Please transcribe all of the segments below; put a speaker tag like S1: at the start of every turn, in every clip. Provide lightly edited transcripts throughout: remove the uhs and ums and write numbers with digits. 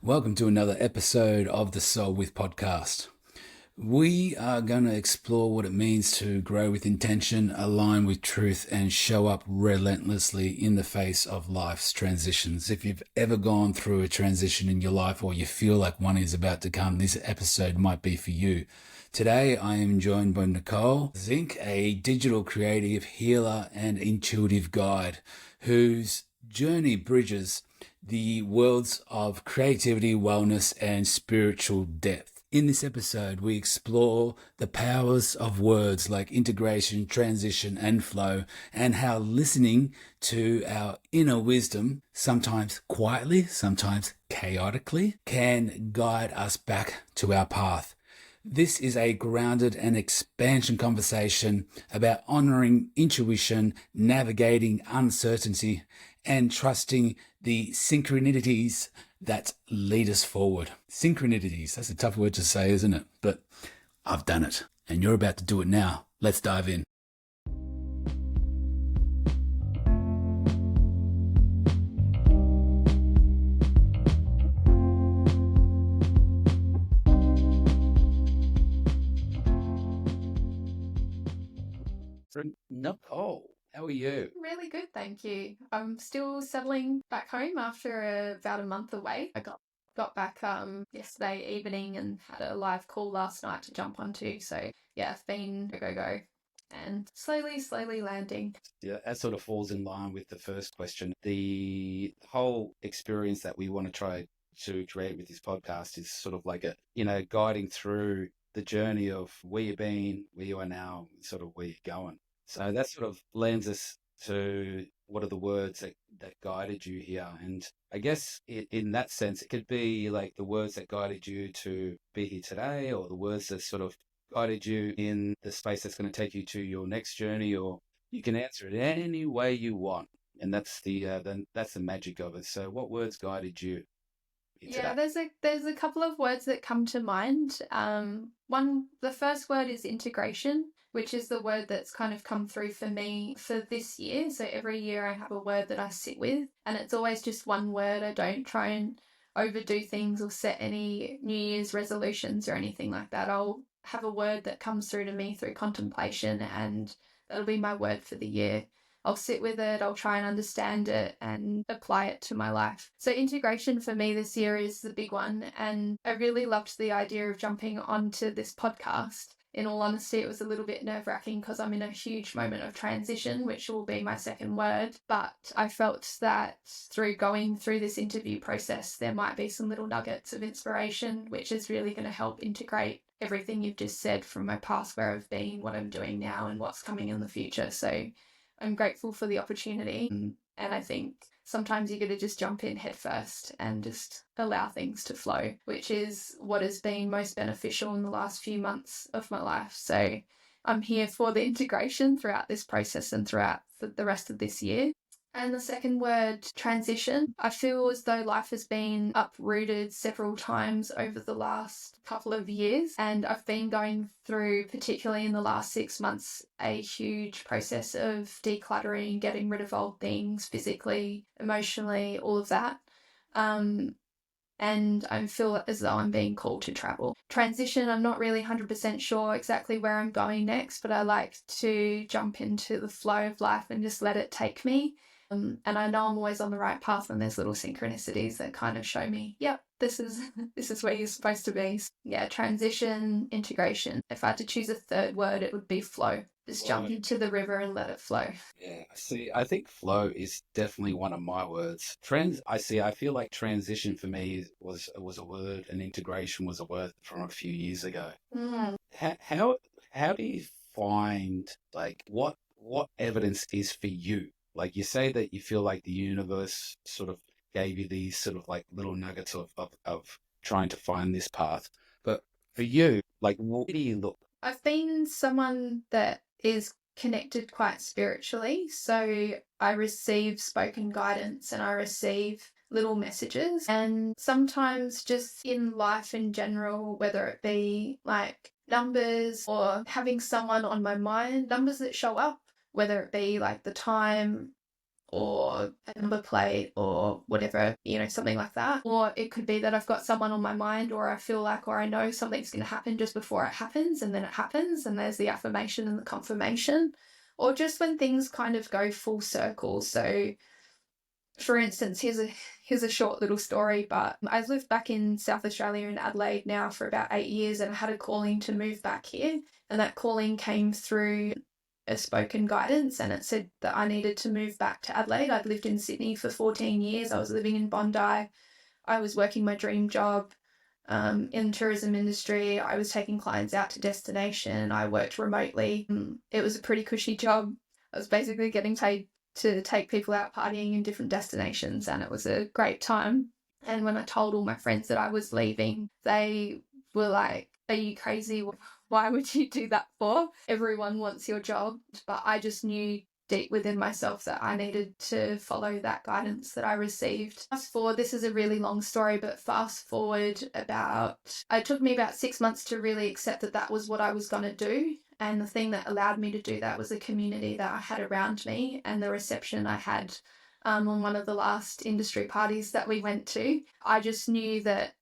S1: Welcome to another episode of the Soul With podcast. We are going to explore what it means to grow with intention, align with truth, and show up relentlessly in the face of life's transitions. If you've ever gone through a transition in your life or you feel like one is about to come, this episode might be for you. Today, I am joined by Nicole Zink, a digital creative healer and intuitive guide whose journey bridges the worlds of creativity, wellness, and spiritual depth. In this episode, we explore the powers of words like integration, transition, and flow, and how listening to our inner wisdom, sometimes quietly, sometimes chaotically, can guide us back to our path. This is a grounded and expansion conversation about honoring intuition, navigating uncertainty, and trusting the synchronicities that lead us forward. Synchronicities, that's a tough word to say, isn't it? But I've done it, and you're about to do it now. Let's dive in. Nicole, how are you?
S2: Really good, thank you. I'm still settling back home after about a month away. I got back yesterday evening and had a live call last night to jump onto. So yeah, it's been a go and slowly landing.
S1: Yeah, that sort of falls in line with the first question. The whole experience that we want to try to create with this podcast is sort of like guiding through the journey of where you've been, where you are now, sort of where you're going. So that sort of lends us to what are the words that guided you here. And I guess in that sense, it could be like the words that guided you to be here today, or the words that sort of guided you in the space that's going to take you to your next journey, or you can answer it any way you want. And that's that's the magic of it. So what words guided you today?
S2: Yeah, there's a couple of words that come to mind. The first word is integration, which is the word that's kind of come through for me for this year. So every year I have a word that I sit with, and it's always just one word. I don't try and overdo things or set any New Year's resolutions or anything like that. I'll have a word that comes through to me through contemplation, and that'll be my word for the year. I'll sit with it, I'll try and understand it and apply it to my life. So integration for me this year is the big one, and I really loved the idea of jumping onto this podcast. In all honesty, it was a little bit nerve-wracking because I'm in a huge moment of transition, which will be my second word. But I felt that through going through this interview process, there might be some little nuggets of inspiration, which is really going to help integrate everything you've just said from my past, where I've been, what I'm doing now, and what's coming in the future. So I'm grateful for the opportunity. And I think sometimes you got to just jump in head first and just allow things to flow, which is what has been most beneficial in the last few months of my life. So I'm here for the integration throughout this process and throughout the rest of this year. And the second word, transition. I feel as though life has been uprooted several times over the last couple of years. And I've been going through, particularly in the last 6 months, a huge process of decluttering, getting rid of old things physically, emotionally, all of that. And I feel as though I'm being called to travel. Transition, I'm not really 100% sure exactly where I'm going next, but I like to jump into the flow of life and just let it take me. And I know I'm always on the right path when there's little synchronicities that kind of show me, yep, this is where you're supposed to be. Yeah, transition, integration. If I had to choose a third word, it would be flow. Just jump into the river and let it flow.
S1: Yeah, see, I think flow is definitely one of my words. I feel like transition for me was a word, and integration was a word from a few years ago. How do you find, like, what evidence is for you? Like, you say that you feel like the universe sort of gave you these sort of like little nuggets of trying to find this path. But for you, like, where do you look?
S2: I've been someone that is connected quite spiritually. So I receive spoken guidance and I receive little messages. And sometimes just in life in general, whether it be like numbers or having someone on my mind, numbers that show up, whether it be like the time or a number plate or whatever, something like that. Or it could be that I've got someone on my mind, or I feel like, or I know something's going to happen just before it happens, and then it happens, and there's the affirmation and the confirmation. Or just when things kind of go full circle. So for instance, here's a short little story, but I've lived back in South Australia in Adelaide now for about 8 years, and I had a calling to move back here. And that calling came through a spoken guidance, and it said that I needed to move back to Adelaide. I'd lived in Sydney for 14 years. I was living in Bondi. I was working my dream job in the tourism industry. I was taking clients out to destination. I worked remotely. It was a pretty cushy job. I was basically getting paid to take people out partying in different destinations, and it was a great time. And when I told all my friends that I was leaving, they were like, "Are you crazy? Why would you do that for? Everyone wants your job." But I just knew deep within myself that I needed to follow that guidance that I received. Fast forward, this is a really long story, but fast forward it took me about 6 months to really accept that that was what I was going to do. And the thing that allowed me to do that was the community that I had around me and the reception I had on one of the last industry parties that we went to. I just knew that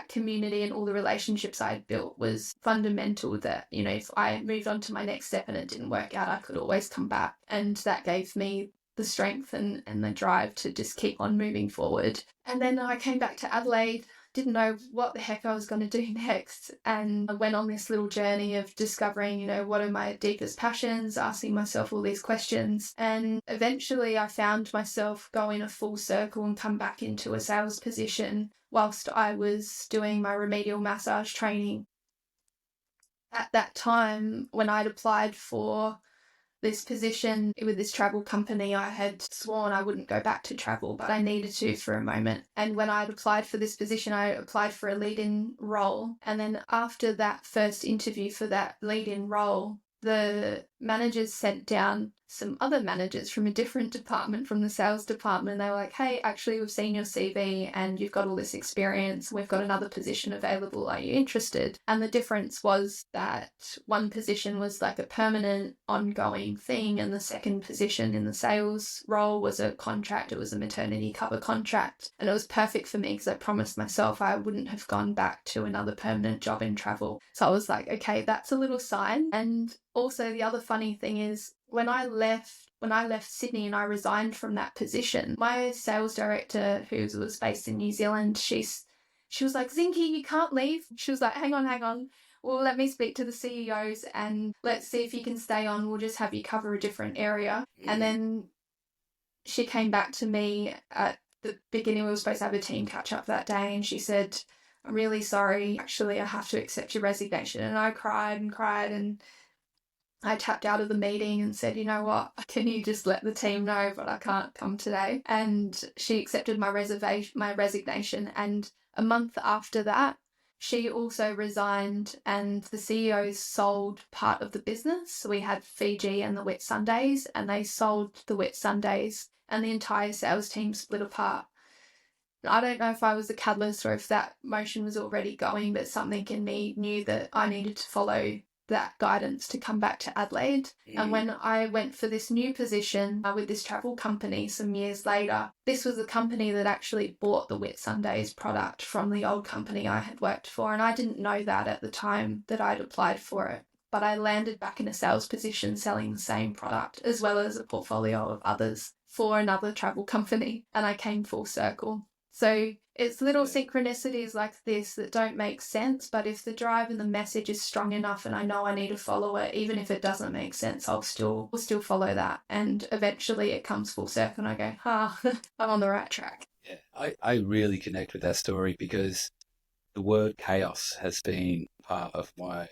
S2: community and all the relationships I had built was fundamental, that, if I moved on to my next step and it didn't work out, I could always come back. And that gave me the strength and the drive to just keep on moving forward. And then I came back to Adelaide, didn't know what the heck I was going to do next. And I went on this little journey of discovering, what are my deepest passions, asking myself all these questions. And eventually I found myself going a full circle and come back into a sales position whilst I was doing my remedial massage training. At that time, when I'd applied for this position with this travel company, I had sworn I wouldn't go back to travel, but I needed to for a moment. And when I'd applied for this position, I applied for a lead-in role. And then after that first interview for that lead-in role, the managers sent down some other managers from a different department, from the sales department. And they were like, "Hey, actually, we've seen your CV and you've got all this experience. We've got another position available. Are you interested?" And the difference was that one position was like a permanent, ongoing thing, and the second position in the sales role was a contract. It was a maternity cover contract. And it was perfect for me because I promised myself I wouldn't have gone back to another permanent job in travel. So I was like, okay, that's a little sign. And also the other funny thing is, when I left Sydney and I resigned from that position, my sales director, who was based in New Zealand, she was like, "Zinky, you can't leave." She was like, hang on. Well, let me speak to the CEOs and let's see if you can stay on. We'll just have you cover a different area. And then she came back to me at the beginning. We were supposed to have a team catch up that day, and she said, "I'm really sorry. Actually, I have to accept your resignation." And I cried and I tapped out of the meeting and said, "You know what, can you just let the team know, but I can't come today." And she accepted my resignation. And a month after that, she also resigned, and the CEOs sold part of the business. So we had Fiji and the Whitsundays, and they sold the Whitsundays, and the entire sales team split apart. I don't know if I was the catalyst or if that motion was already going, but something in me knew that I needed to follow that guidance to come back to Adelaide. And when I went for this new position with this travel company some years later, this was the company that actually bought the Whitsundays product from the old company I had worked for. And I didn't know that at the time that I'd applied for it. But I landed back in a sales position selling the same product as well as a portfolio of others for another travel company. And I came full circle. So it's little synchronicities like this that don't make sense, but if the drive and the message is strong enough and I know I need to follow it, even if it doesn't make sense, I'll still follow that. And eventually it comes full circle and I go, I'm on the right track.
S1: Yeah, I really connect with that story because the word chaos has been part of my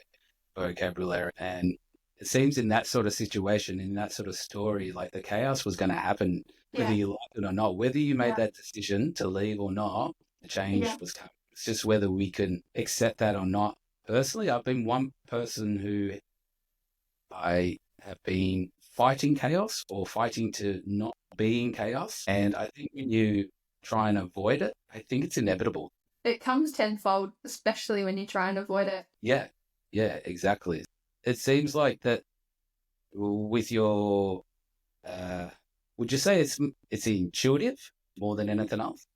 S1: vocabulary. And it seems in that sort of situation, in that sort of story, like the chaos was going to happen whether you like it or not, whether you made that decision to leave or not, the change was coming. It's just whether we can accept that or not. Personally, I've been one person who I have been fighting chaos or fighting to not be in chaos. And I think when you try and avoid it, I think it's inevitable.
S2: It comes tenfold, especially when you try and avoid it.
S1: Yeah, exactly. It seems like that with your
S3: Would you say it's intuitive more than anything else?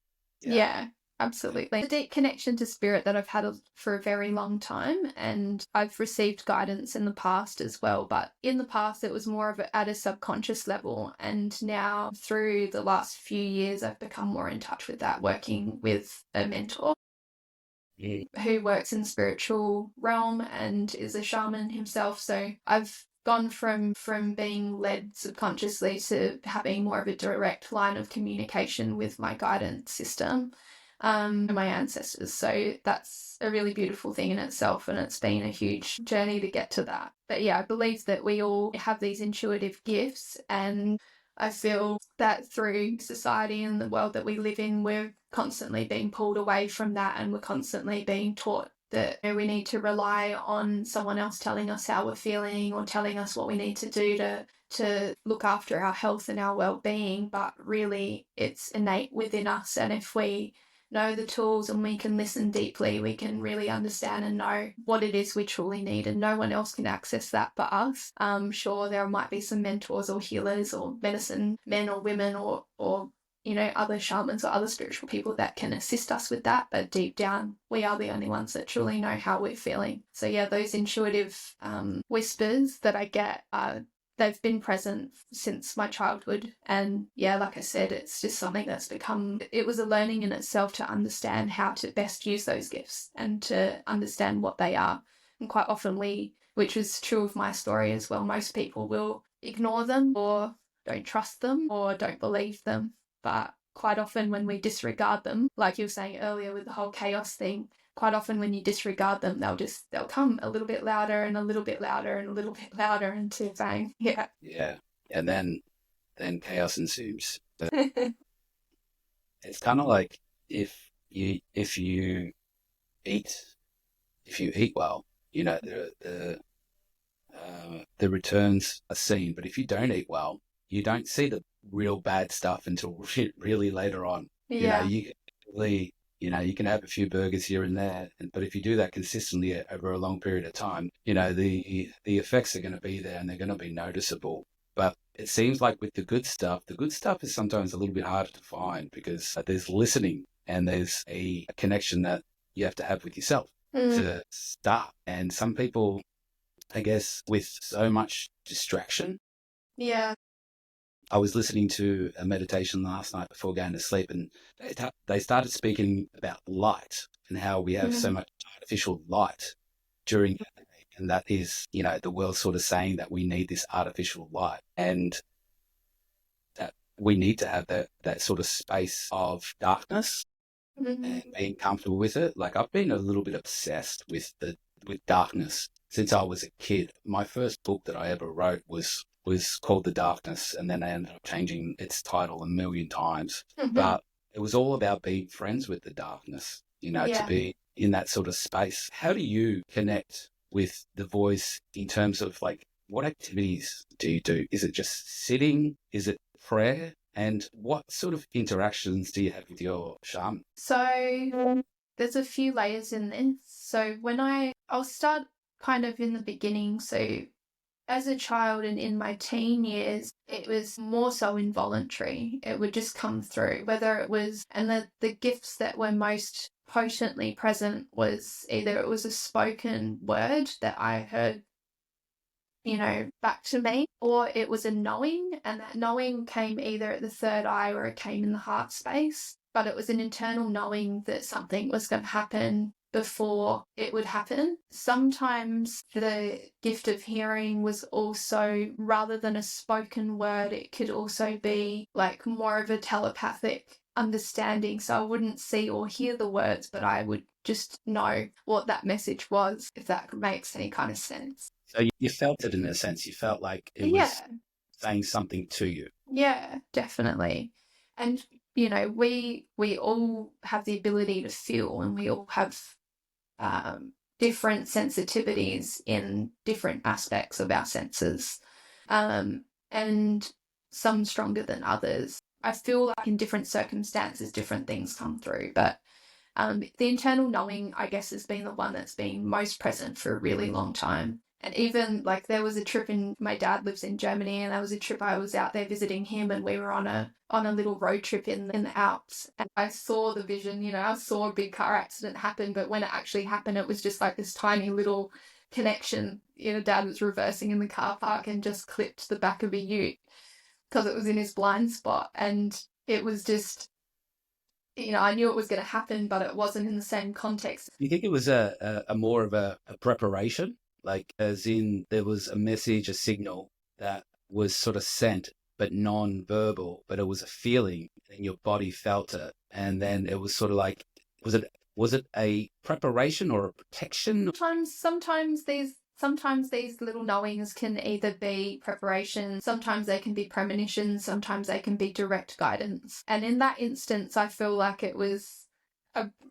S2: Yeah, absolutely. A deep connection to spirit that I've had for a very long time, and I've received guidance in the past as well. But in the past, it was more of at a subconscious level. And now, through the last few years, I've become more in touch with that, working with a mentor who works in the spiritual realm and is a shaman himself. So I've gone from being led subconsciously to having more of a direct line of communication with my guidance system, and my ancestors. So that's a really beautiful thing in itself, and it's been a huge journey to get to that. But yeah, I believe that we all have these intuitive gifts, and I feel that through society and the world that we live in, we're constantly being pulled away from that, and we're constantly being taught that we need to rely on someone else telling us how we're feeling or telling us what we need to do to look after our health and our well-being. But really, it's innate within us, and if we know the tools and we can listen deeply, we can really understand and know what it is we truly need, and no one else can access that but us. Sure, there might be some mentors or healers or medicine men or women or other shamans or other spiritual people that can assist us with that, but deep down we are the only ones that truly know how we're feeling. So yeah, those intuitive whispers that I get, they've been present since my childhood. And yeah, like I said, it's just something that's become, it was a learning in itself to understand how to best use those gifts and to understand what they are. And quite often which is true of my story as well, most people will ignore them or don't trust them or don't believe them. But quite often when we disregard them, like you were saying earlier with the whole chaos thing, quite often when you disregard them, they'll come a little bit louder and a little bit louder and a little bit louder until bang. Yeah.
S3: Yeah. And then chaos ensues. It's kind of like if you eat well, the returns are seen. But if you don't eat well, you don't see the real bad stuff until really later on.
S2: Yeah.
S3: You can have a few burgers here and there, but if you do that consistently over a long period of time, the effects are going to be there and they're going to be noticeable. But it seems like with the good stuff is sometimes a little bit harder to find because there's listening and there's a connection that you have to have with yourself to start. And some people, I guess, with so much distraction.
S2: Yeah.
S3: I was listening to a meditation last night before going to sleep, and they started speaking about light and how we have so much artificial light during the day. And that is, the world sort of saying that we need this artificial light and that we need to have that sort of space of darkness and being comfortable with it. Like I've been a little bit obsessed with darkness since I was a kid. My first book that I ever wrote was called The Darkness, and then I ended up changing its title a million times. But it was all about being friends with the darkness, to be in that sort of space. How do you connect with the voice in terms of like what activities do you do? Is it just sitting? Is it prayer? And what sort of interactions do you have with your shaman?
S2: So there's a few layers in this. So I'll start kind of in the beginning. So as a child and in my teen years, it was more so involuntary. It would just come through, whether it was, and the gifts that were most potently present was either it was a spoken word that I heard, back to me, or it was a knowing, and that knowing came either at the third eye or it came in the heart space. But it was an internal knowing that something was going to happen before it would happen. Sometimes the gift of hearing was also, rather than a spoken word, it could also be like more of a telepathic understanding. So I wouldn't see or hear the words, but I would just know what that message was, if that makes any kind of sense.
S3: So you felt it in a sense. You felt like it was saying something to you.
S2: Yeah, definitely. And we all have the ability to feel, and we all have different sensitivities in different aspects of our senses, and some stronger than others. I feel like in different circumstances, different things come through, but the internal knowing, I guess, has been the one that's been most present for a really long time. And even like there was a trip my dad lives in Germany, and there was a trip I was out there visiting him, and we were on a little road trip in the Alps, and I saw the vision, I saw a big car accident happen, but when it actually happened, it was just like this tiny little connection. Dad was reversing in the car park and just clipped the back of a ute because it was in his blind spot. And it was just, I knew it was going to happen, but it wasn't in the same context.
S3: Do you think it was a more of a preparation? Like, as in there was a message, a signal that was sort of sent, but non-verbal, but it was a feeling and your body felt it. And then it was sort of like, was it a preparation or a protection?
S2: Sometimes these little knowings can either be preparation, sometimes they can be premonitions, sometimes they can be direct guidance. And in that instance, I feel like it was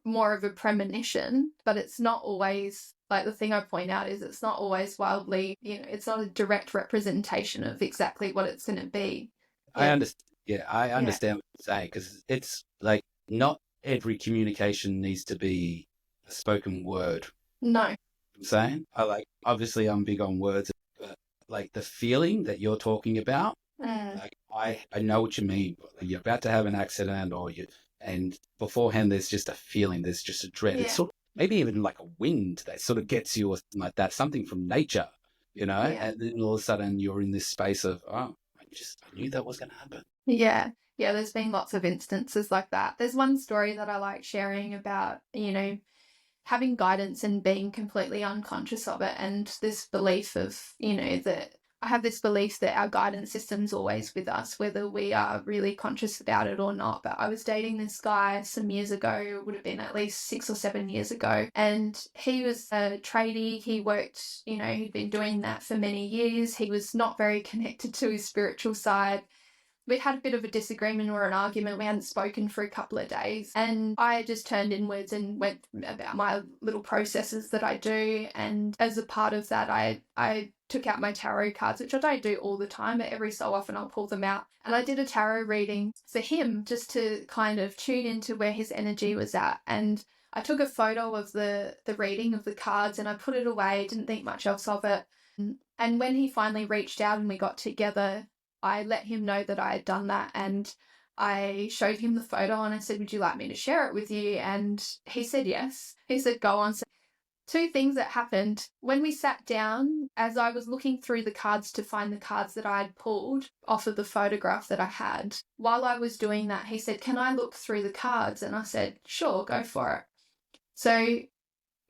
S2: more of a premonition, but it's not always, like the thing I point out is it's not always wildly, it's not a direct representation of exactly what it's going to be.
S3: Yeah. I understand. Yeah, I understand what you're saying, because it's like not every communication needs to be a spoken word.
S2: No.
S3: I'm saying obviously I'm big on words, but like the feeling that you're talking about, like I know what you mean. You're about to have an accident, and beforehand there's just a feeling, there's just a dread. It's sort of maybe even like a wind that sort of gets you, or something like that, something from nature, and then all of a sudden you're in this space of, I knew that was going to happen.
S2: Yeah, there's been lots of instances like that. There's one story that I like sharing about, having guidance and being completely unconscious of it, and this belief of, that I have this belief that our guidance system's always with us, whether we are really conscious about it or not. But I was dating this guy some years ago, it would have been at least 6 or 7 years ago, and he was a tradie. He worked, he'd been doing that for many years. He was not very connected to his spiritual side. We had a bit of a disagreement or an argument. We hadn't spoken for a couple of days, and I just turned inwards and went about my little processes that I do. And as a part of that, I took out my tarot cards, which I don't do all the time, but every so often I'll pull them out. And I did a tarot reading for him just to kind of tune into where his energy was at. And I took a photo of the reading of the cards and I put it away, didn't think much else of it. And when he finally reached out and we got together, I let him know that I had done that, and I showed him the photo and I said, would you like me to share it with you? And he said yes. He said, go on. So 2 things that happened. When we sat down, as I was looking through the cards to find the cards that I had pulled off of the photograph that I had, while I was doing that, he said, can I look through the cards? And I said, sure, go for it. So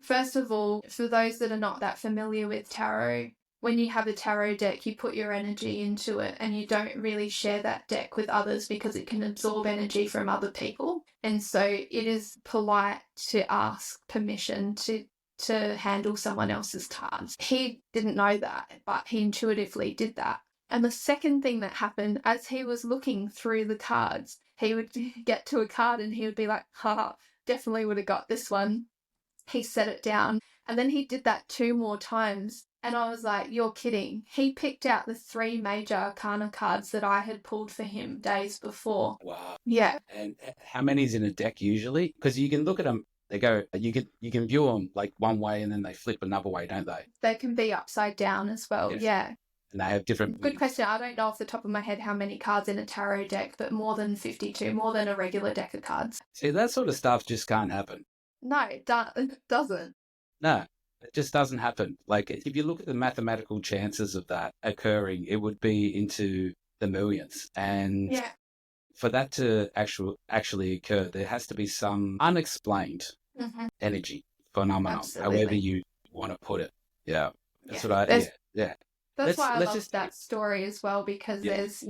S2: first of all, for those that are not that familiar with tarot, when you have a tarot deck, you put your energy into it and you don't really share that deck with others because it can absorb energy from other people. And so it is polite to ask permission to handle someone else's cards. He didn't know that, but he intuitively did that. And the second thing that happened, as he was looking through the cards, he would get to a card and he would be like, definitely would have got this one. He set it down. And then he did that 2 more times. And I was like, you're kidding. He picked out the 3 major arcana cards that I had pulled for him days before.
S3: Wow.
S2: Yeah.
S3: And how many is in a deck usually? Because you can look at them, they go, you can view them like one way and then they flip another way, don't they?
S2: They can be upside down as well. Yes. Yeah.
S3: And they have different...
S2: Good question. I don't know off the top of my head how many cards in a tarot deck, but more than 52, more than a regular deck of cards.
S3: See, that sort of stuff just can't happen.
S2: No, it doesn't.
S3: No. It just doesn't happen. Like, if you look at the mathematical chances of that occurring, it would be into the millions. And for that to actually occur, there has to be some unexplained energy phenomenon, however you want to put it. Yeah. That's what
S2: That's why I love that story as well, because there's,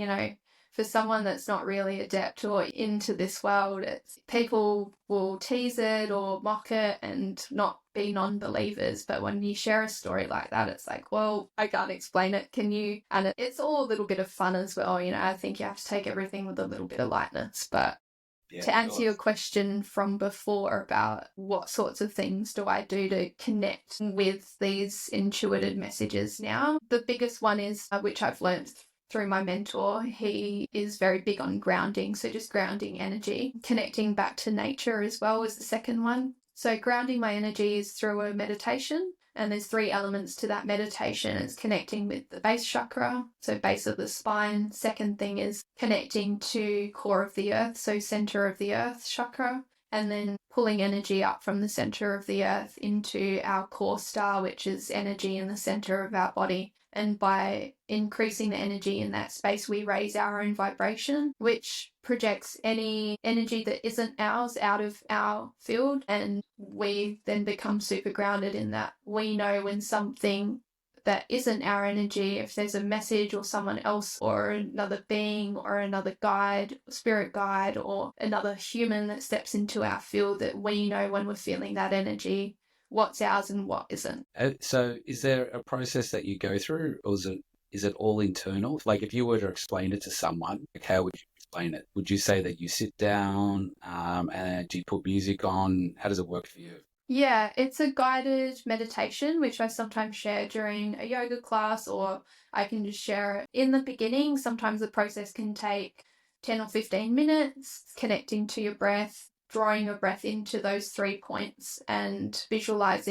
S2: for someone that's not really adept or into this world, people will tease it or mock it and not be non-believers. But when you share a story like that, it's like, well, I can't explain it. Can you? And it's all a little bit of fun as well. I think you have to take everything with a little bit of lightness. But to answer your question from before about what sorts of things do I do to connect with these intuitive messages now, the biggest one is, which I've learned through my mentor, he is very big on grounding. So just grounding energy. Connecting back to nature as well is the second one. So grounding my energy is through a meditation. And there's 3 elements to that meditation. It's connecting with the base chakra, so base of the spine. Second thing is connecting to core of the earth, so center of the earth chakra. And then pulling energy up from the center of the earth into our core star, which is energy in the center of our body. And by increasing the energy in that space, we raise our own vibration, which projects any energy that isn't ours out of our field. And we then become super grounded in that. We know when something that isn't our energy, if there's a message or someone else or another being or another guide, spirit guide, or another human that steps into our field, that we know when we're feeling that energy, what's ours and what isn't.
S3: So is there a process that you go through, or is it all internal? Like if you were to explain it to someone, like how would you explain it? Would you say that you sit down and do you put music on? How does it work for you?
S2: Yeah, it's a guided meditation, which I sometimes share during a yoga class, or I can just share it in the beginning. Sometimes the process can take 10 or 15 minutes, connecting to your breath, drawing your breath into those 3 points and visualize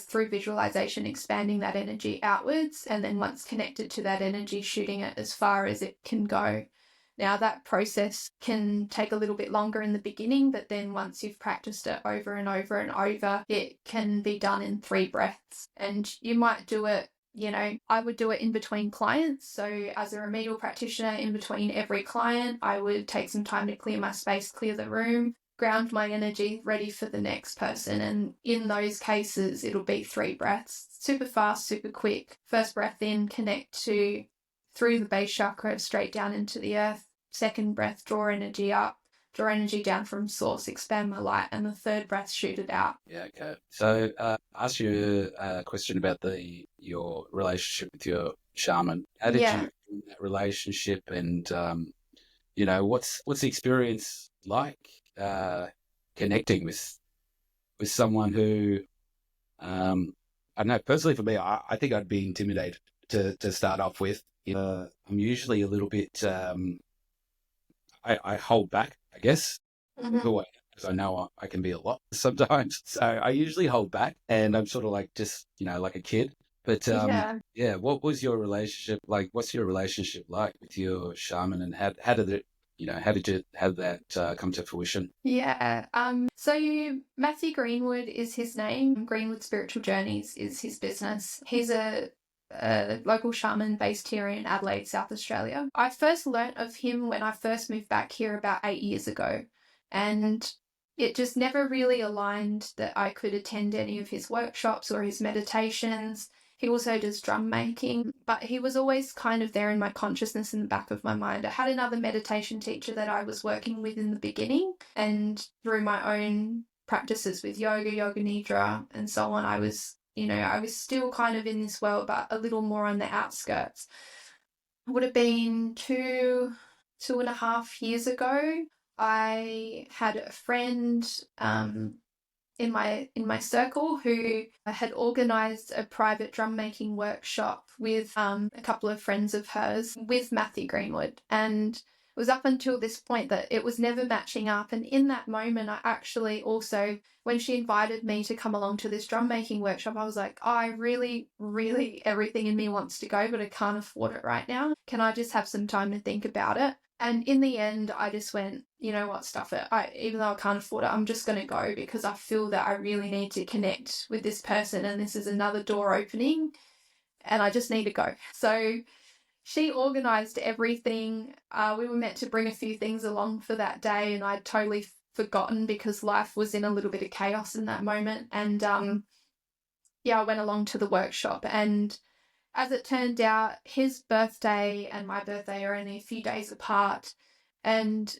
S2: through visualization, expanding that energy outwards. And then once connected to that energy, shooting it as far as it can go. Now that process can take a little bit longer in the beginning, but then once you've practiced it over and over and over, it can be done in 3 breaths. And you might do it, I would do it in between clients. So as a remedial practitioner, in between every client, I would take some time to clear my space, clear the room, ground my energy, ready for the next person. And in those cases, it'll be 3 breaths, super fast, super quick. First breath in, connect through the base chakra, straight down into the earth. Second breath, draw energy up, draw energy down from source, expand my light. And the third breath, shoot it out.
S3: Yeah, okay. So ask you a question about your relationship with your shaman. How did you form that relationship, and what's the experience like connecting with someone who I don't know, personally for me, I think I'd be intimidated to start off with. I'm usually a little bit I hold back, I guess, because I know I can be a lot sometimes. So I usually hold back, and I'm sort of like just, like a kid. But what was your relationship like? What's your relationship like with your shaman, and how did it, how did you have that come to fruition?
S2: Yeah. So Matthew Greenwood is his name. Greenwood Spiritual Journeys is his business. He's a local shaman based here in Adelaide, South Australia. I first learnt of him when I first moved back here about 8 years ago, and it just never really aligned that I could attend any of his workshops or his meditations. He also does drum making, but he was always kind of there in my consciousness, in the back of my mind. I had another meditation teacher that I was working with in the beginning, and through my own practices with yoga nidra and so on, I was still kind of in this world, but a little more on the outskirts. It would have been 2.5 years ago. I had a friend in my circle who had organised a private drum making workshop with a couple of friends of hers with Matthew Greenwood, and it was up until this point that it was never matching up. And in that moment, I actually also, when she invited me to come along to this drum making workshop, I was like, I really, really, everything in me wants to go, but I can't afford it right now. Can I just have some time to think about it? And in the end, I just went, you know what, stuff it. Even though I can't afford it, I'm just going to go, because I feel that I really need to connect with this person, and this is another door opening, and I just need to go. So she organised everything. We were meant to bring a few things along for that day, and I'd totally forgotten because life was in a little bit of chaos in that moment. And I went along to the workshop, and as it turned out, his birthday and my birthday are only a few days apart. And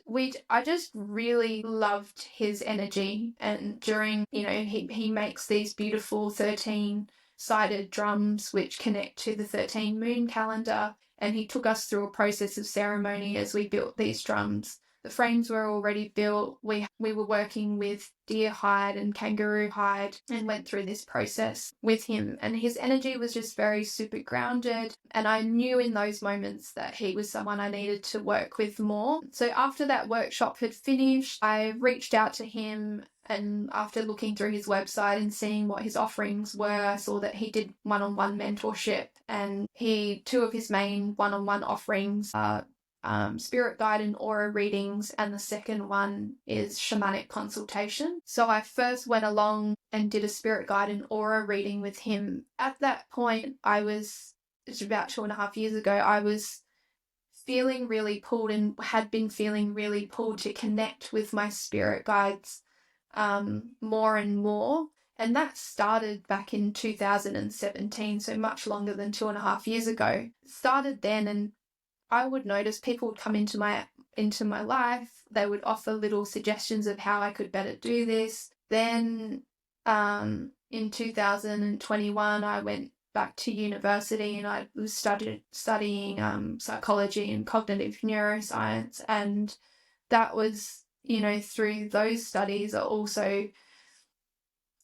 S2: I just really loved his energy. And during, he makes these beautiful 13-sided drums which connect to the 13 moon calendar. And he took us through a process of ceremony as we built these drums. The frames were already built. We were working with deer hide and kangaroo hide, and went through this process with him. And his energy was just very super grounded. And I knew in those moments that he was someone I needed to work with more. So after that workshop had finished, I reached out to him And after looking through his website and seeing what his offerings were, I saw that he did one-on-one mentorship, and two of his main one-on-one offerings are spirit guide and aura readings, and the second one is shamanic consultation. So I first went along and did a spirit guide and aura reading with him. At that point, it's about 2.5 years ago, I was feeling really pulled and had been feeling really pulled to connect with my spirit guides more and more. And that started back in 2017, so much longer than 2.5 years ago. It started then, and I would notice people would come into my life. They would offer little suggestions of how I could better do this. Then in 2021, I went back to university and I was studying psychology and cognitive neuroscience. And that was, through those studies, I also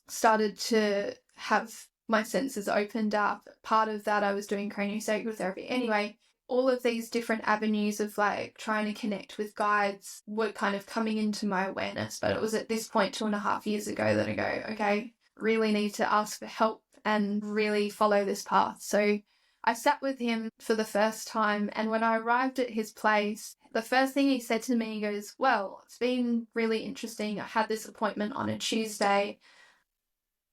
S2: started to have my senses opened up. Part of that, I was doing craniosacral therapy. Anyway, all of these different avenues of like trying to connect with guides were kind of coming into my awareness. But it was at this point 2.5 years ago that I go, okay, really need to ask for help and really follow this path. So I sat with him for the first time, and when I arrived at his place, the first thing he said to me, he goes, well, it's been really interesting. I had this appointment on a Tuesday.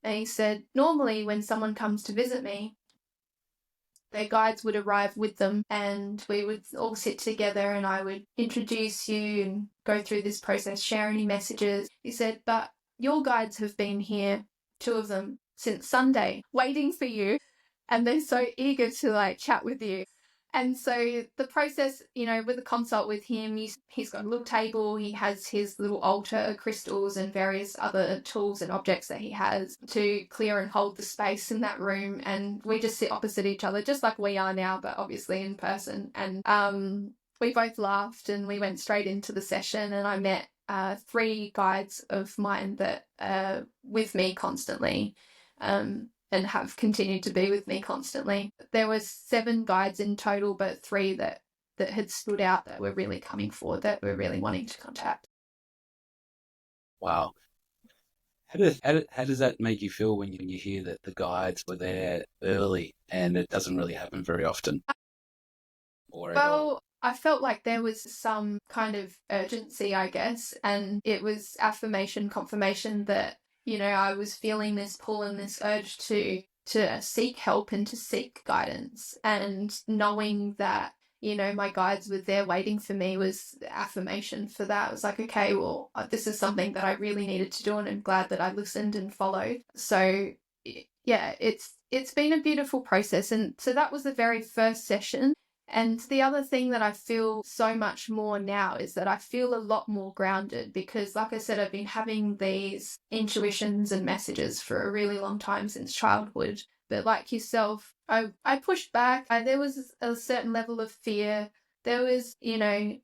S2: And he said, normally when someone comes to visit me, their guides would arrive with them and we would all sit together and I would introduce you and go through this process, share any messages. He said, but your guides have been here, 2 of them, since Sunday, waiting for you. And they're so eager to like chat with you. And so the process, with a consult with him, he's got a little table, he has his little altar, crystals and various other tools and objects that he has to clear and hold the space in that room. And we just sit opposite each other, just like we are now, but obviously in person. And we both laughed and we went straight into the session, and I met 3 guides of mine that are with me constantly. And have continued to be with me constantly. There was 7 guides in total, but 3 that had stood out that were really coming forward, that were really wanting to contact.
S3: Wow. How does that make you feel when you hear that the guides were there early and it doesn't really happen very often? Or at all?
S2: Well, I felt like there was some kind of urgency, I guess, and it was affirmation, confirmation that I was feeling this pull and this urge to seek help and to seek guidance, and knowing that, my guides were there waiting for me was the affirmation for that. It was like, okay, well, this is something that I really needed to do, and I'm glad that I listened and followed. So yeah, it's been a beautiful process. And so that was the very first session. And the other thing that I feel so much more now is that I feel a lot more grounded because, like I said, I've been having these intuitions and messages for a really long time, since childhood. But like yourself, I pushed back. There was a certain level of fear. There was,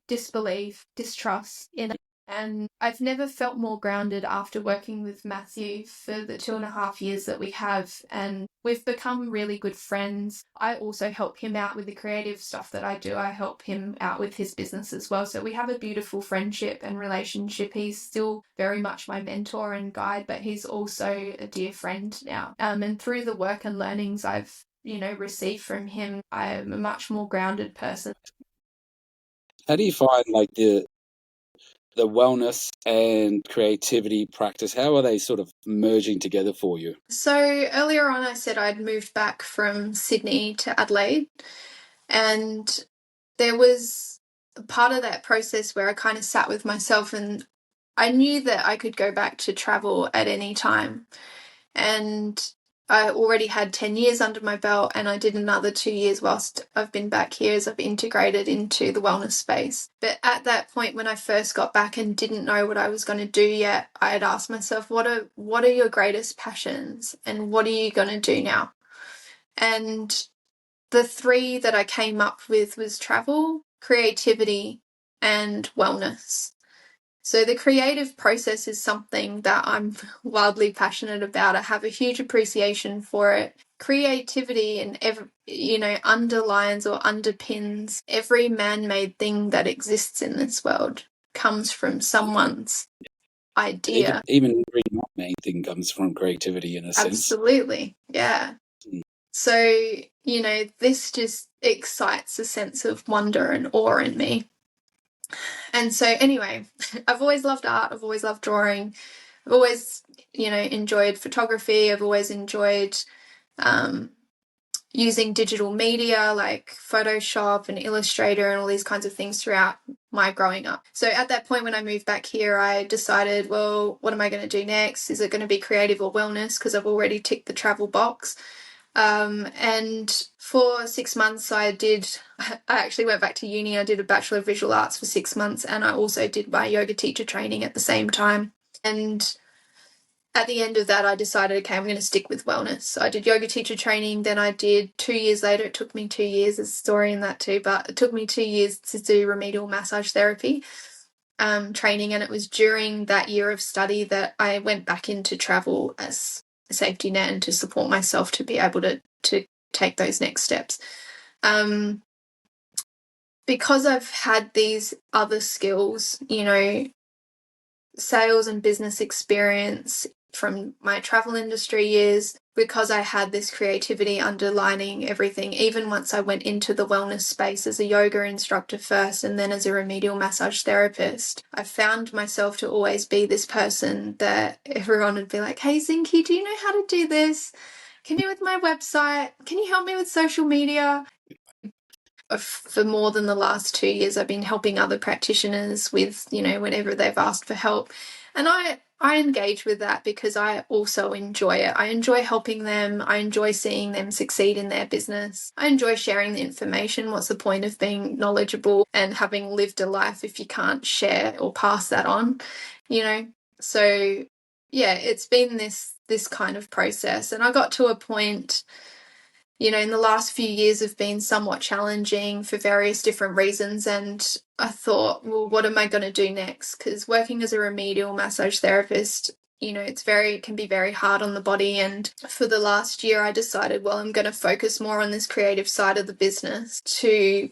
S2: disbelief, distrust in it. And I've never felt more grounded after working with Matthew for the 2.5 years that we have. And we've become really good friends. I also help him out with the creative stuff that I do. I help him out with his business as well. So we have a beautiful friendship and relationship. He's still very much my mentor and guide, but he's also a dear friend now. And through the work and learnings I've, received from him, I am a much more grounded person.
S3: How do you find like the wellness and creativity practice, how are they sort of merging together for you?
S2: So earlier on, I said I'd moved back from Sydney to Adelaide, and there was a part of that process where I kind of sat with myself, and I knew that I could go back to travel at any time. And I already had 10 years under my belt, and I did another 2 years whilst I've been back here as I've integrated into the wellness space. But at that point, when I first got back and didn't know what I was going to do yet, I had asked myself, what are your greatest passions, and what are you going to do now? And the 3 that I came up with was travel, creativity, and wellness. So the creative process is something that I'm wildly passionate about. I have a huge appreciation for it. Creativity and underlines or underpins every man-made thing that exists in this world, comes from someone's idea.
S3: Even reading that main thing comes from creativity in a sense.
S2: Absolutely, yeah. So, you know, this just excites a sense of wonder and awe in me. And so anyway, I've always loved art. I've always loved drawing. I've always, you know, enjoyed photography. I've always enjoyed using digital media like Photoshop and Illustrator and all these kinds of things throughout my growing up. So at that point when I moved back here, I decided, well, what am I going to do next? Is it going to be creative or wellness? Because I've already ticked the travel box. And for 6 months I actually went back to uni. I did a Bachelor of Visual Arts for 6 months, and I also did my yoga teacher training at the same time. And at the end of that, I decided, okay, I'm going to stick with wellness. So I did yoga teacher training. Then I did 2 years later. It took me 2 years. There's a story in that too, but it took me 2 years to do remedial massage therapy training. And it was during that year of study that I went back into travel as a safety net and to support myself to be able to take those next steps. Because I've had these other skills, you know, sales and business experience from my travel industry years, because I had this creativity underlining everything, even once I went into the wellness space as a yoga instructor first and then as a remedial massage therapist, I found myself to always be this person that everyone would be like, hey, Zinky, do you know how to do this? Can you with my website? Can you help me with social media? For more than the last 2 years, I've been helping other practitioners with, you know, whenever they've asked for help. And I engage with that because I also enjoy it. I enjoy helping them. I enjoy seeing them succeed in their business. I enjoy sharing the information. What's the point of being knowledgeable and having lived a life if you can't share or pass that on, you know? So yeah, it's been this kind of process. And I got to a point, you know, in the last few years have been somewhat challenging for various different reasons. And I thought, well, what am I going to do next? Because working as a remedial massage therapist, you know, it can be very hard on the body. And for the last year, I decided, well, I'm going to focus more on this creative side of the business to,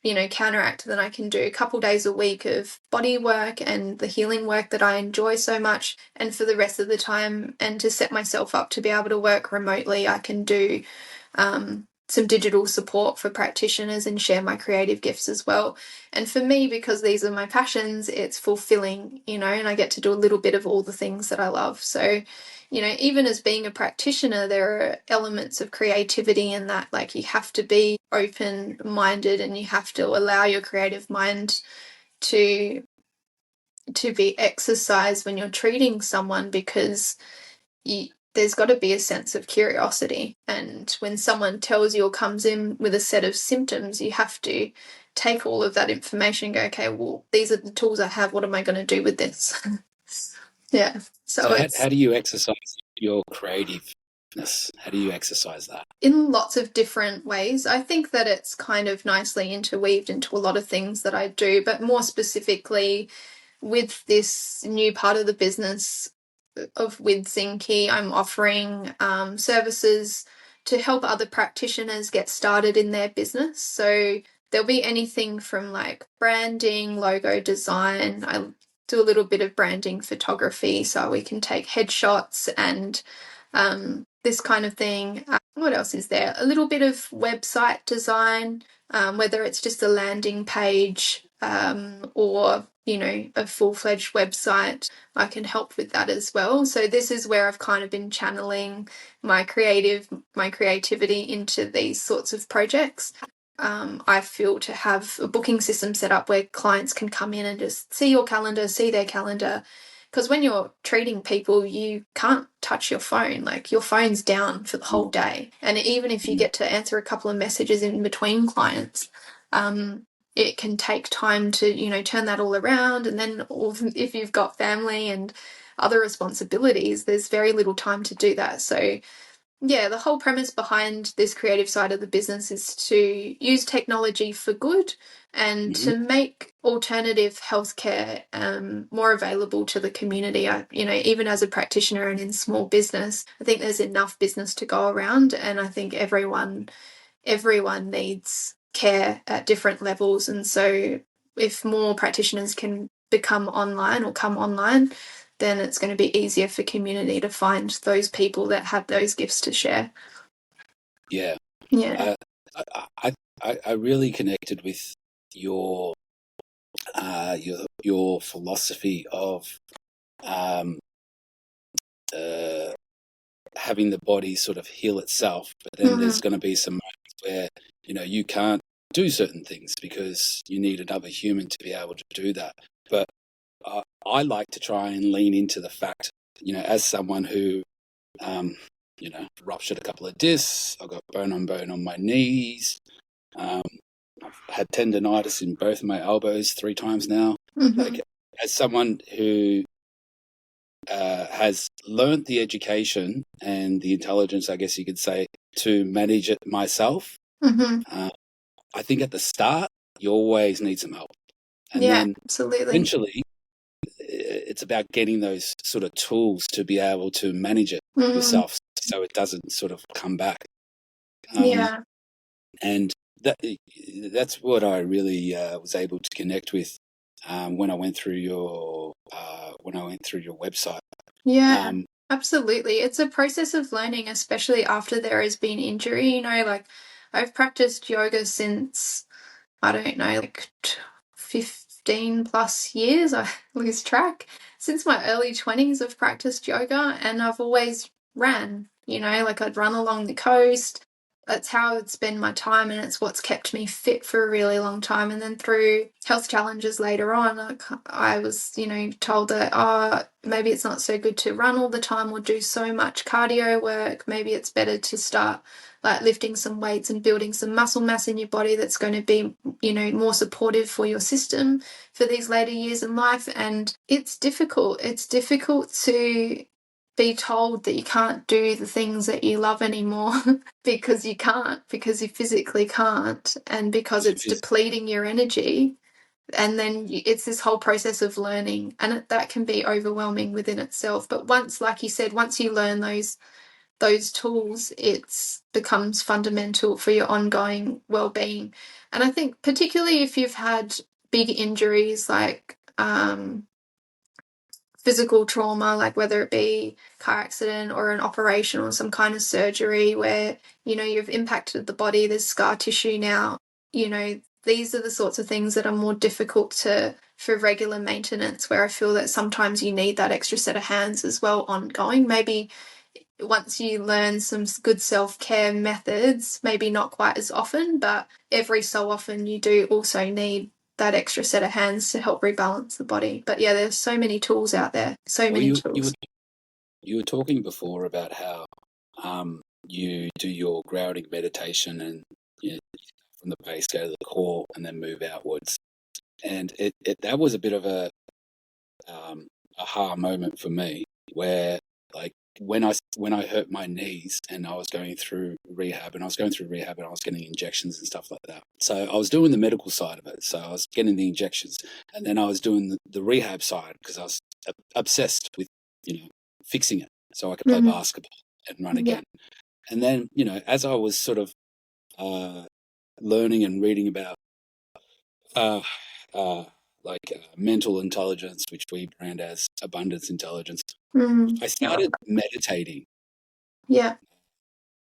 S2: you know, counteract that I can do a couple days a week of body work and the healing work that I enjoy so much. And for the rest of the time, and to set myself up to be able to work remotely, I can do some digital support for practitioners and share my creative gifts as well. And for me, because these are my passions, it's fulfilling, you know, and I get to do a little bit of all the things that I love. So, you know, even as being a practitioner, there are elements of creativity in that, like you have to be open-minded and you have to allow your creative mind to be exercised when you're treating someone, because there's got to be a sense of curiosity. And when someone tells you or comes in with a set of symptoms, you have to take all of that information and go, okay, well, these are the tools I have. What am I going to do with this? Yeah. So
S3: how do you exercise your creativeness? How do you exercise that?
S2: In lots of different ways. I think that it's kind of nicely interweaved into a lot of things that I do, but more specifically with this new part of the business with Zinky, I'm offering services to help other practitioners get started in their business. So there'll be anything from like branding, logo design. I do a little bit of branding photography, so we can take headshots and this kind of thing. What else is there? A little bit of website design, whether it's just a landing page or, you know, a full-fledged website. I can help with that as well. So this is where I've kind of been channeling my creativity into these sorts of projects. I feel to have a booking system set up where clients can come in and just see your calendar, see their calendar. Because when you're treating people, you can't touch your phone. Like, your phone's down for the whole day. And even if you get to answer a couple of messages in between clients, it can take time to, you know, turn that all around. And then if you've got family and other responsibilities, there's very little time to do that. So yeah, the whole premise behind this creative side of the business is to use technology for good and to make alternative healthcare more available to the community. You know, even as a practitioner and in small business, I think there's enough business to go around, and I think everyone needs care at different levels. And so if more practitioners can become online or come online, then it's going to be easier for community to find those people that have those gifts to share.
S1: Yeah.
S2: Yeah.
S1: I really connected with your philosophy of having the body sort of heal itself, but then there's going to be some moments where you can't do certain things because you need another human to be able to do that. But I like to try and lean into the fact, as someone who ruptured a couple of discs, I've got bone on my knees, I've had tendonitis in both my elbows 3 times now. Like, as someone who has learnt the education and the intelligence, I guess you could say, to manage it myself, I think at the start you always need some help, and then
S2: absolutely.
S1: Eventually it's about getting those sort of tools to be able to manage it yourself, so it doesn't sort of come back. And that's what I really was able to connect with when I went through your website.
S2: Absolutely. It's a process of learning, especially after there has been injury. Like, I've practiced yoga since, I don't know, like 15 plus years. I lose track. Since my early 20s, I've practiced yoga, and I've always ran, like I'd run along the coast. That's how I'd spend my time, and it's what's kept me fit for a really long time. And then through health challenges later on, I was, told that, maybe it's not so good to run all the time or do so much cardio work. Maybe it's better to start like lifting some weights and building some muscle mass in your body that's going to be, more supportive for your system for these later years in life. And it's difficult. It's difficult to be told that you can't do the things that you love anymore because you can't, because you physically can't, and because it's depleting your energy. And then it's this whole process of learning, and that can be overwhelming within itself. But once, like you said, once you learn those tools, it becomes fundamental for your ongoing well-being. And I think particularly if you've had big injuries like physical trauma, like whether it be car accident or an operation or some kind of surgery where, you've impacted the body, there's scar tissue now, these are the sorts of things that are more difficult for regular maintenance, where I feel that sometimes you need that extra set of hands as well ongoing. Maybe once you learn some good self-care methods, maybe not quite as often, but every so often you do also need that extra set of hands to help rebalance the body. But yeah, there's so many tools out there. Tools.
S1: You were talking before about how you do your grounding meditation and from the base go to the core and then move outwards. And that was a bit of a aha moment for me, where like when I hurt my knees and I was going through rehab and I was getting injections and stuff like that. So I was doing the medical side of it. So I was getting the injections, and then I was doing the rehab side because I was obsessed with, fixing it so I could play basketball and run again. And then, as I was sort of learning and reading about mental intelligence, which we brand as abundance intelligence, I started meditating.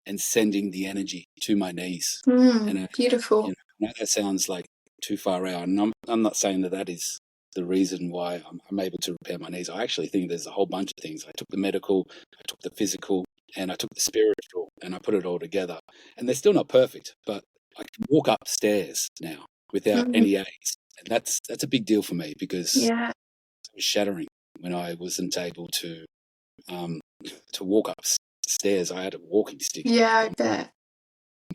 S1: And sending the energy to my knees. And
S2: beautiful.
S1: I know that sounds like too far out, and I'm not saying that is the reason why I'm able to repair my knees. I actually think there's a whole bunch of things. I took the medical, I took the physical, and I took the spiritual, and I put it all together. And they're still not perfect, but I can walk upstairs now without any aids. And that's a big deal for me, because it was shattering when I wasn't able to walk upstairs. I had a walking stick.
S2: Yeah, I bet.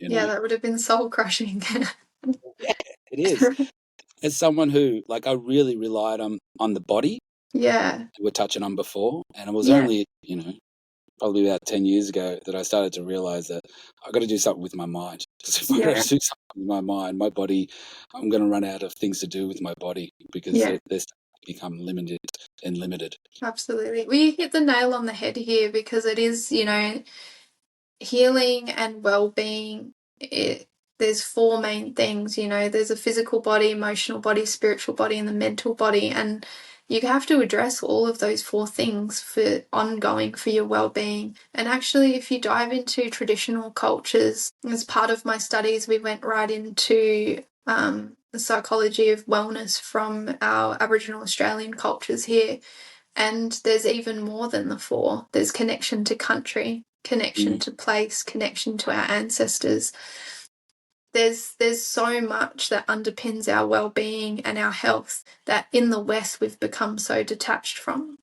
S2: That would have been soul crushing.
S1: Yeah, it is. As someone who, I really relied on the body.
S2: Yeah.
S1: We were touching on before, and it was only, probably about 10 years ago that I started to realize that I've got to do something with my mind. Because if I don't do something with my mind, my body, I'm going to run out of things to do with my body, because they're become limited.
S2: Absolutely. Well, you hit the nail on the head here, because it is, healing and well-being. There's 4 main things, there's a physical body, emotional body, spiritual body, and the mental body. And you have to address all of those 4 things for ongoing for your well-being. And actually, if you dive into traditional cultures, as part of my studies, we went right into the psychology of wellness from our Aboriginal Australian cultures here. And there's even more than the 4. There's connection to country, connection to place, connection to our ancestors. There's so much that underpins our well-being and our health that in the West we've become so detached from.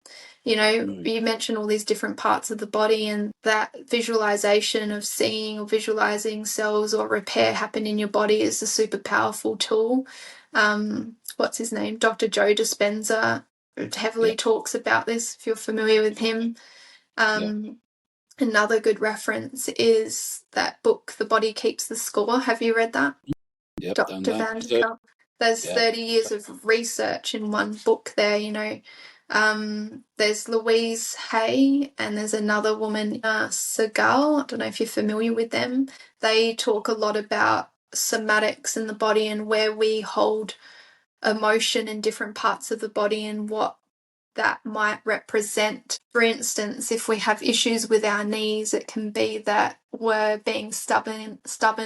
S2: You know, you mentioned all these different parts of the body, and that visualization of seeing or visualizing cells or repair happen in your body is a super powerful tool. What's his name? Dr. Joe Dispenza heavily talks about this, if you're familiar with him. Another good reference is that book, The Body Keeps the Score. Have you read that?
S3: Yep,
S2: Dr. Van der Kolk. There's 30 years of research in one book there, you know. There's Louise Hay, and there's another woman, Segal. I don't know if you're familiar with them. They talk a lot about somatics in the body and where we hold emotion in different parts of the body and what that might represent. For instance, if we have issues with our knees, it can be that we're being stubborn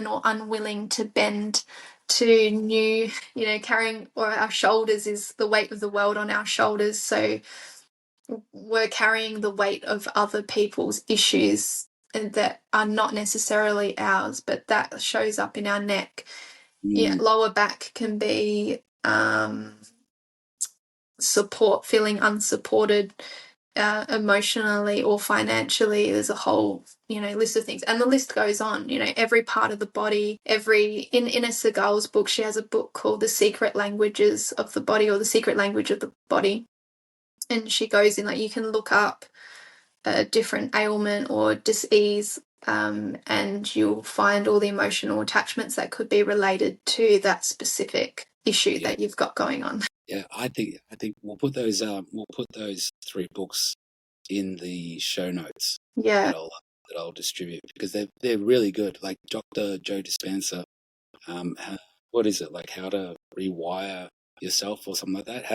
S2: or unwilling to bend to new, you know, carrying, or our shoulders is the weight of the world on our shoulders. So we're carrying the weight of other people's issues that are not necessarily ours, but that shows up in our neck. Yeah, lower back can be feeling unsupported emotionally or financially. There's a whole, you know, list of things, and the list goes on. You know, every part of the body, in Ina Segal's book, she has a book called The Secret Languages of the Body, or The Secret Language of the Body, and she goes in, like, you can look up a different ailment or disease, and you'll find all the emotional attachments that could be related to that specific issue that you've got going on.
S3: Yeah, I think we'll put those 3 books in the show notes.
S2: Yeah,
S3: that I'll distribute, because they're really good. Like Dr. Joe Dispenza, what is it, like How to Rewire Yourself or something like that?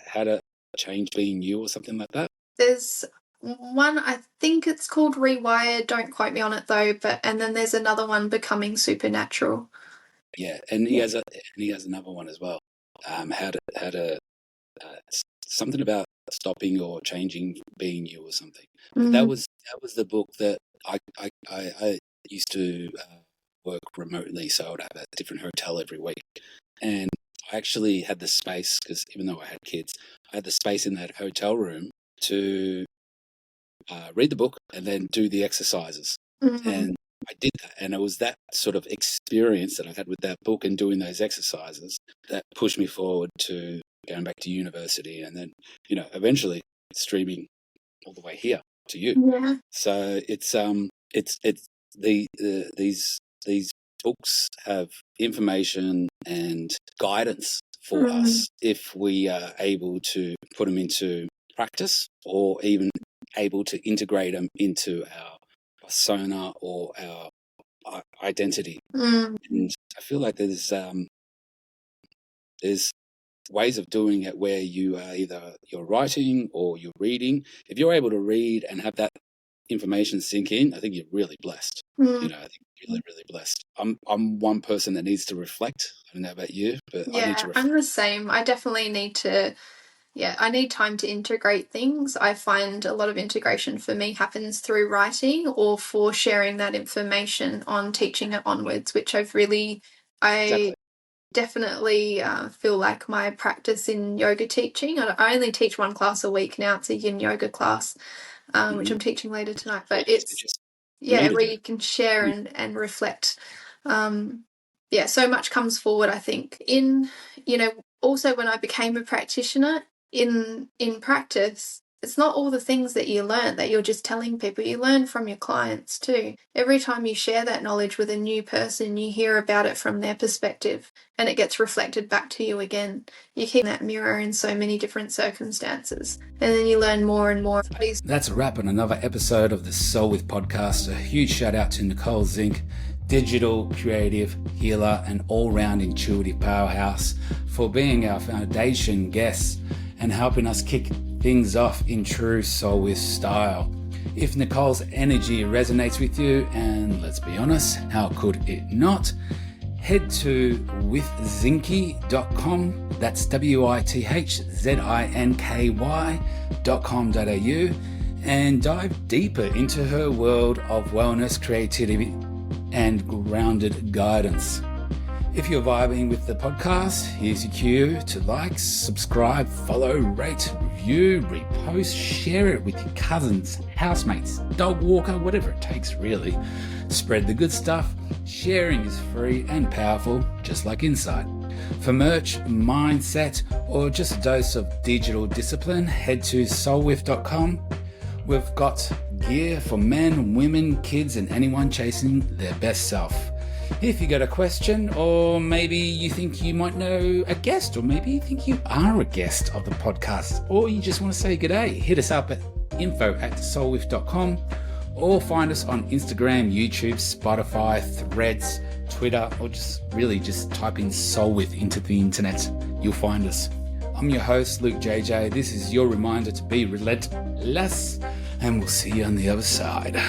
S3: How to Change Being You or something like that.
S2: There's one, I think it's called Rewire. Don't quote me on it though. And then there's another one, Becoming Supernatural.
S3: Yeah, and he has another one as well. How to something about stopping or changing being you or something. That was the book that I used to work remotely, so I would have a different hotel every week, and I actually had the space, because even though I had kids, I had the space in that hotel room to read the book and then do the exercises. And I did that, and it was that sort of experience that I had with that book and doing those exercises that pushed me forward to going back to university, and then, you know, eventually streaming all the way here to you.
S2: Yeah.
S3: So it's these books have information and guidance for us if we are able to put them into practice, or even able to integrate them into our persona or our identity. And I feel like there's ways of doing it where you are you're writing or you're reading. If you're able to read and have that information sink in, I think you're really blessed. You know, I think you're really, really blessed. I'm one person that needs to reflect. I don't know about you, but I need to reflect.
S2: I'm the same. I definitely need to. Yeah, I need time to integrate things. I find a lot of integration for me happens through writing or for sharing that information on Teaching It Onwards, which I definitely feel like my practice in yoga teaching. I only teach 1 class a week now. It's a yin yoga class, which I'm teaching later tonight. But it's where you can share and reflect. So much comes forward, I think. Also when I became a practitioner, in practice, it's not all the things that you learn that you're just telling people. You learn from your clients too. Every time you share that knowledge with a new person, you hear about it from their perspective, and it gets reflected back to you again. You keep that mirror in so many different circumstances, and then you learn more and more.
S1: That's a wrap on another episode of the Soul With podcast. A huge shout out to Nicole Zink, digital creative healer and all-round intuitive powerhouse, for being our foundation guest and helping us kick things off in true Soul With style. If Nicole's energy resonates with you, and let's be honest, how could it not? Head to withzinky.com, that's withzinky.com.au, and dive deeper into her world of wellness, creativity, and grounded guidance. If you're vibing with the podcast, here's your cue to like, subscribe, follow, rate, review, repost, share it with your cousins, housemates, dog walker, whatever it takes really. Spread the good stuff. Sharing is free and powerful, just like insight. For merch, mindset, or just a dose of digital discipline, head to soulwith.com. We've got gear for men, women, kids, and anyone chasing their best self. If you got a question, or maybe you think you might know a guest, or maybe you think you are a guest of the podcast, or you just want to say g'day, hit us up at info@soulwith.com, or find us on Instagram, YouTube, Spotify, Threads, Twitter, or just type in Soulwith into the internet. You'll find us. I'm your host, Luke JJ. This is your reminder to be relentless, and we'll see you on the other side.